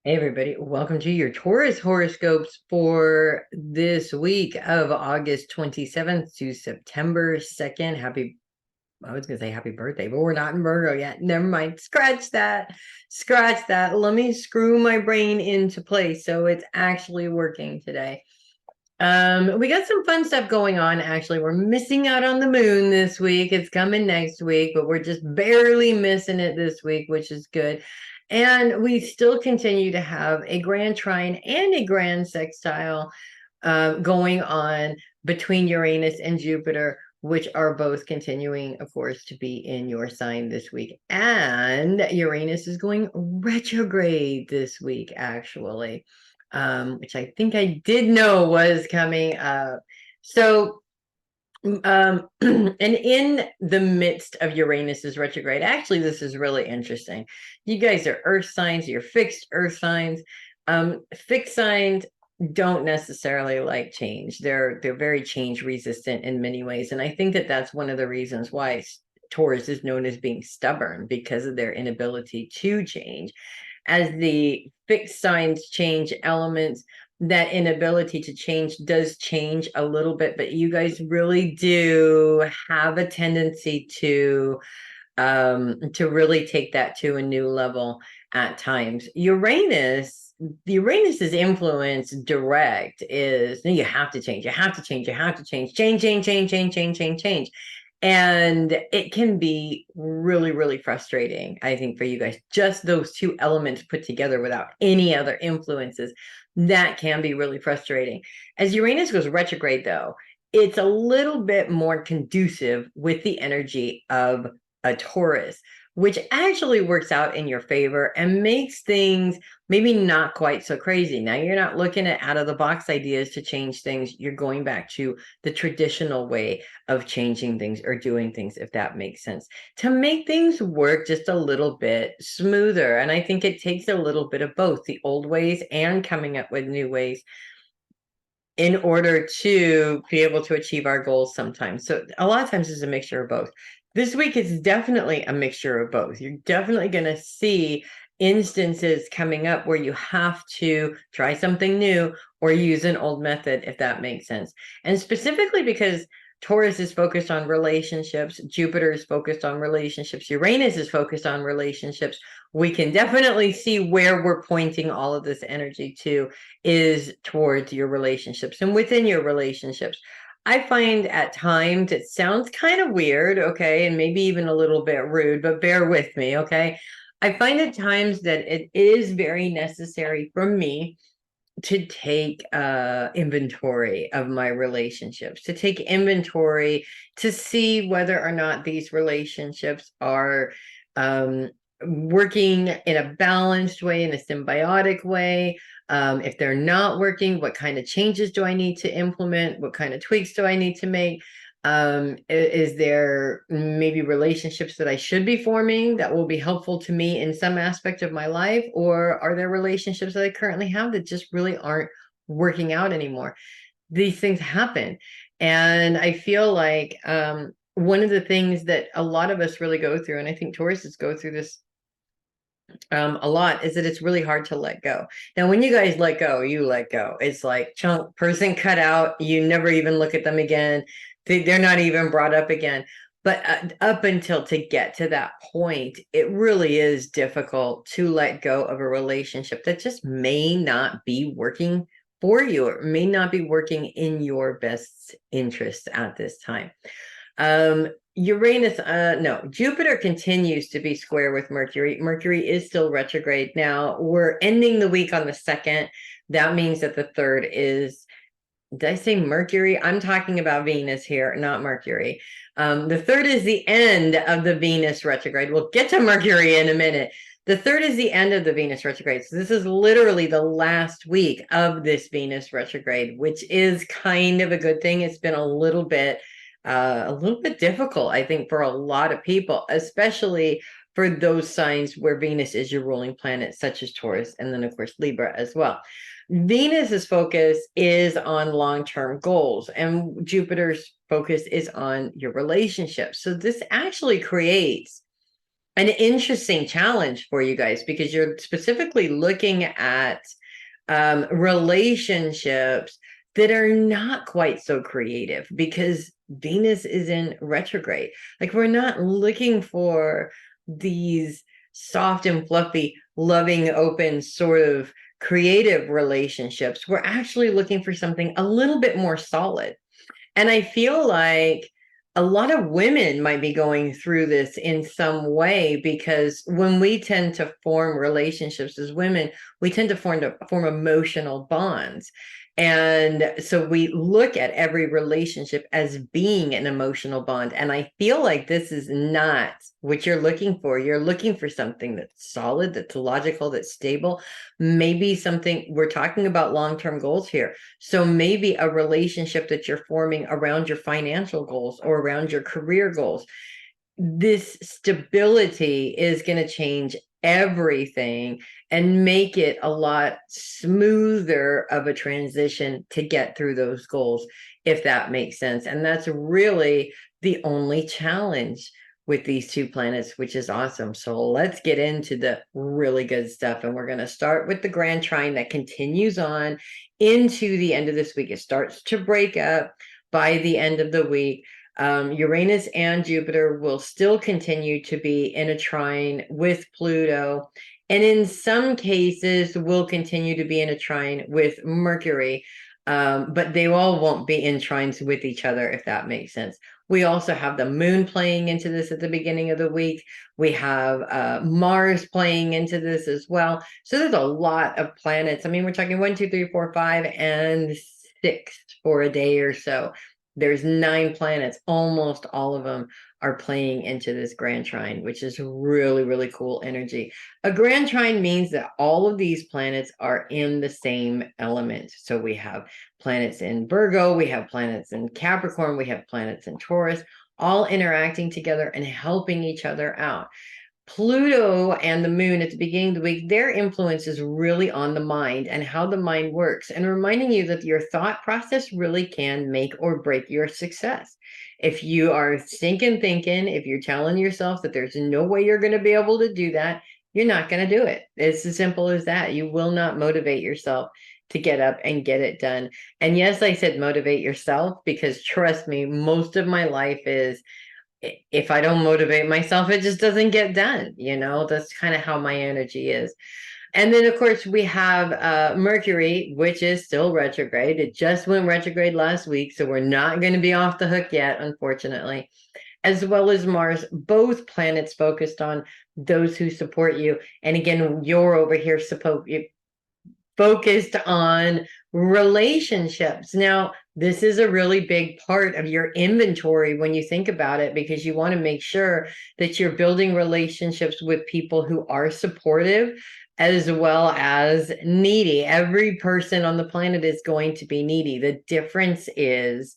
Hey everybody, welcome to your Taurus horoscopes for this week of August 27th to September 2nd. I was going to say happy birthday, but we're not in Virgo yet. Never mind. Scratch that. Scratch that. Let me screw my brain into place so it's actually working today. We got some fun stuff going on. Actually, we're missing out on the moon this week. It's coming next week, but we're just barely missing it this week, which is good. And we still continue to have a grand trine and a grand sextile going on between Uranus and Jupiter, which are both continuing, of course, to be in your sign this week. And Uranus is going retrograde this week, actually, which I think I did know was coming up. So, and in the midst of Uranus's retrograde, actually, this is really interesting. You guys are earth signs, you're fixed earth signs. Fixed signs don't necessarily like change. They're very change resistant in many ways. And I think that that's one of the reasons why Taurus is known as being stubborn, because of their inability to change. As the fixed signs change elements, that inability to change does change a little bit, but you guys really do have a tendency to really take that to a new level at times. Uranus's influence direct is, no, you have to change, you have to change, you have to change, change. And it can be really, really frustrating, I think, for you guys. Just those two elements put together without any other influences, that can be really frustrating. As Uranus goes retrograde, though, it's a little bit more conducive with the energy of a Taurus, which actually works out in your favor and makes things maybe not quite so crazy. Now, you're not looking at out of the box ideas to change things. You're going back to the traditional way of changing things or doing things, if that makes sense, to make things work just a little bit smoother. And I think it takes a little bit of both the old ways and coming up with new ways in order to be able to achieve our goals sometimes. So a lot of times it's a mixture of both. This week is definitely a mixture of both. You're definitely going to see instances coming up where you have to try something new or use an old method, if that makes sense. And specifically because Taurus is focused on relationships, Jupiter is focused on relationships, Uranus is focused on relationships. We can definitely see where we're pointing all of this energy to is towards your relationships and within your relationships. I find at times it sounds kind of weird, okay, and maybe even a little bit rude, but bear with me, okay? I find at times that it is very necessary for me to take inventory of my relationships, to take inventory to see whether or not these relationships are working in a balanced way, in a symbiotic way. If they're not working, what kind of changes do I need to implement? What kind of tweaks do I need to make? Is there maybe relationships that I should be forming that will be helpful to me in some aspect of my life? Or are there relationships that I currently have that just really aren't working out anymore? These things happen. And I feel like one of the things that a lot of us really go through, and I think Tauruses go through this a lot, is that it's really hard to let go. Now, when you guys let go, you let go. It's like chunk person cut out. You never even look at them again. They're not even brought up again. But up until to get to that point, it really is difficult to let go of a relationship that just may not be working for you, or may not be working in your best interest at this time. Uranus, no, Jupiter continues to be square with Mercury. Mercury is still retrograde. Now we're ending the week on the 2nd. That means that the 3rd is, did I say Mercury? I'm talking about Venus here, not Mercury. The 3rd is the end of the Venus retrograde. We'll get to Mercury in a minute. The 3rd is the end of the Venus retrograde. So this is literally the last week of this Venus retrograde, which is kind of a good thing. It's been a little bit difficult, I think, for a lot of people, especially for those signs where Venus is your ruling planet, such as Taurus, and then, of course, Libra as well. Venus's focus is on long-term goals, and Jupiter's focus is on your relationships. So this actually creates an interesting challenge for you guys because you're specifically looking at relationships that are not quite so creative because Venus is in retrograde. Like, we're not looking for these soft and fluffy, loving, open, sort of creative relationships. We're actually looking for something a little bit more solid. And I feel like a lot of women might be going through this in some way because when we tend to form relationships as women, we tend to form emotional bonds. And so we look at every relationship as being an emotional bond. And I feel like this is not what you're looking for. You're looking for something that's solid, that's logical, that's stable. Maybe something, we're talking about long-term goals here. So maybe a relationship that you're forming around your financial goals or around your career goals. This stability is going to change everything and make it a lot smoother of a transition to get through those goals, if that makes sense. And that's really the only challenge with these two planets, which is awesome. So let's get into the really good stuff. And we're going to start with the grand trine that continues on into the end of this week. It starts to break up by the end of the week. Uranus and Jupiter will still continue to be in a trine with Pluto, and in some cases will continue to be in a trine with Mercury, but they all won't be in trines with each other, if that makes sense. We also have the moon playing into this at the beginning of the week. We have Mars playing into this as well. So there's a lot of planets. I mean, we're talking 1, 2, 3, 4, 5, and 6 for a day or so. There's 9 planets. Almost all of them are playing into this grand trine, which is really, really cool energy. A grand trine means that all of these planets are in the same element. So we have planets in Virgo, we have planets in Capricorn, we have planets in Taurus, all interacting together and helping each other out. Pluto and the moon at the beginning of the week, their influence is really on the mind and how the mind works, and reminding you that your thought process really can make or break your success. If you are stinking thinking, if you're telling yourself that there's no way you're going to be able to do that, you're not going to do it. It's as simple as that. You will not motivate yourself to get up and get it done. And yes, I said motivate yourself because trust me, most of my life is, if I don't motivate myself, it just doesn't get done. That's kind of how my energy is. And then, of course, we have Mercury, which is still retrograde. It just went retrograde last week, so we're not going to be off the hook yet, unfortunately, as well as Mars, both planets focused on those who support you. And again, you're over here focused on relationships. Now, this is a really big part of your inventory when you think about it, because you want to make sure that you're building relationships with people who are supportive as well as needy. Every person on the planet is going to be needy. The difference is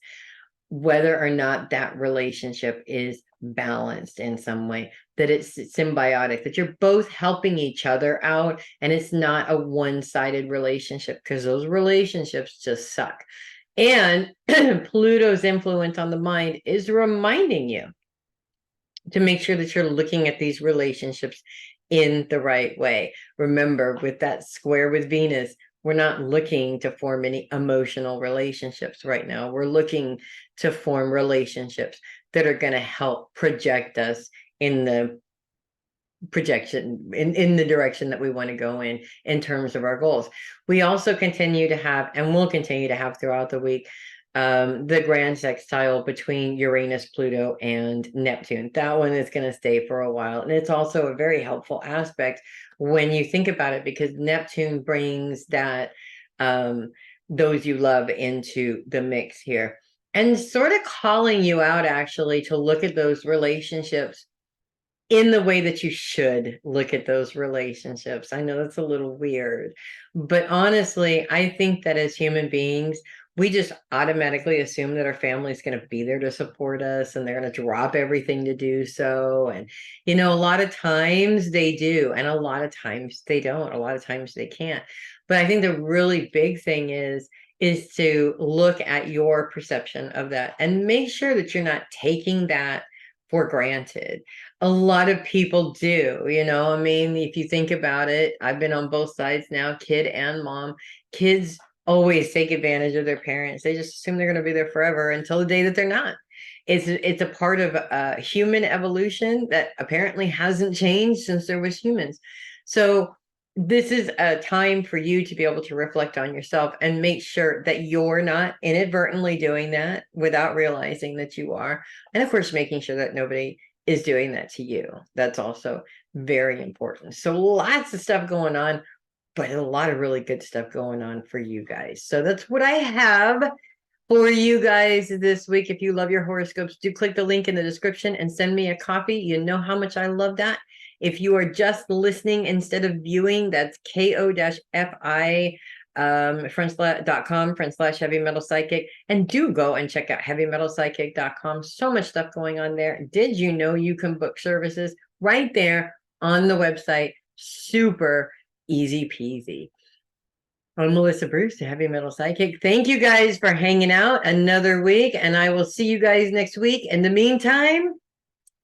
whether or not that relationship is balanced in some way, that it's symbiotic, that you're both helping each other out, and it's not a one-sided relationship, because those relationships just suck. And Pluto's influence on the mind is reminding you to make sure that you're looking at these relationships in the right way. Remember, with that square with Venus, we're not looking to form any emotional relationships right now. We're looking to form relationships that are going to help project us in the in the direction that we want to go in terms of our goals. We also continue to have, and will continue to have throughout the week, the grand sextile between Uranus, Pluto, and Neptune. That one is going to stay for a while. And it's also a very helpful aspect when you think about it, because Neptune brings that those you love into the mix here, and sort of calling you out actually to look at those relationships in the way that you should look at those relationships. I know that's a little weird, but honestly, I think that as human beings, we just automatically assume that our family is going to be there to support us and they're going to drop everything to do so. And, a lot of times they do, and a lot of times they don't. A lot of times they can't. But I think the really big thing is to look at your perception of that and make sure that you're not taking that for granted. A lot of people do, I mean, if you think about it, I've been on both sides now, kid and mom. Kids always take advantage of their parents. They just assume they're going to be there forever until the day that they're not. It's a part of human evolution that apparently hasn't changed since there was humans. So this is a time for you to be able to reflect on yourself and make sure that you're not inadvertently doing that without realizing that you are. And of course, making sure that nobody is doing that to you. That's also very important. So lots of stuff going on, but a lot of really good stuff going on for you guys. So that's what I have for you guys this week. If you love your horoscopes, do click the link in the description and send me a copy. You know how much I love that. If you are just listening instead of viewing, that's ko-fi .com/heavy metal psychic, and do go and check out heavymetalpsychic.com. So much stuff going on there. Did you know you can book services right there on the website? Super easy peasy. I'm Melissa Bruce, the Heavy Metal Psychic. Thank you guys for hanging out another week, and I will see you guys next week. In the meantime,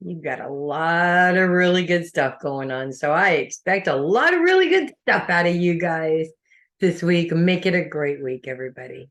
you've got a lot of really good stuff going on. So I expect a lot of really good stuff out of you guys this week. Make it a great week, everybody.